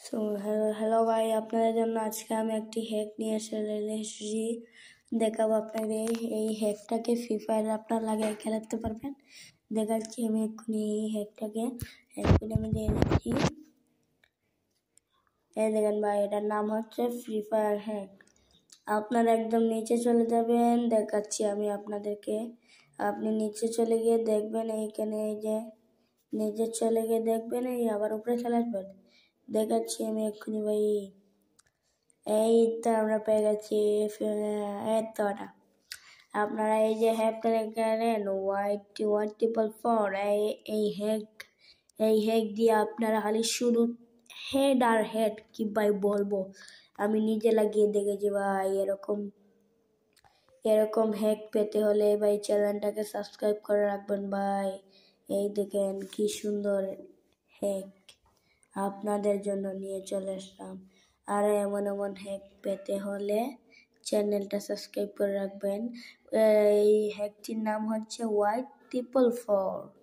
So hello ভাই, আপনাদের জন্য আজকে আমি একটি হ্যাক নিয়ে এসেছি। দেখাবো আপনাদের এই হ্যাকটাকে ফ্রি ফায়ারে আপনার লাগিয়ে খেলাতে পারবেন। দেখাচ্ছি আমি এক্ষুনি এই হ্যাকটাকে আমি দিয়ে দিচ্ছি। এই দেখেন ভাই, এটার নাম হচ্ছে ফ্রি ফায়ার হ্যাক। আপনারা একদম নিচে চলে যাবেন, দেখাচ্ছি আমি আপনাদেরকে। আপনি নিচে চলে গিয়ে দেখবেন এইখানে, এই যে নিচে চলে গিয়ে দেখবেন, এই আবার উপরে চলে আসবেন। দেখাচ্ছি আমি এক্ষুনি ভাই। এই তো আমরা পেয়ে গেছি এতটা। আপনারা এই যে হ্যাকটা দেখেন Y144, এই হ্যাক দিয়ে আপনারা খালি শুধু হেড আর হেড কি ভাই বলবো, আমি নিজে লাগিয়ে দেখেছি ভাই। এরকম হ্যাক পেতে হলে ভাই চ্যানেলটাকে সাবস্ক্রাইব করে রাখবেন ভাই। এই দেখেন কি সুন্দর হ্যাক আপনাদের জন্য নিয়ে চলে আসলাম। আর এমন হ্যাক পেতে হলে চ্যানেলটা সাবস্ক্রাইব করে রাখবেন। এই হ্যাকটির নাম হচ্ছে Y444।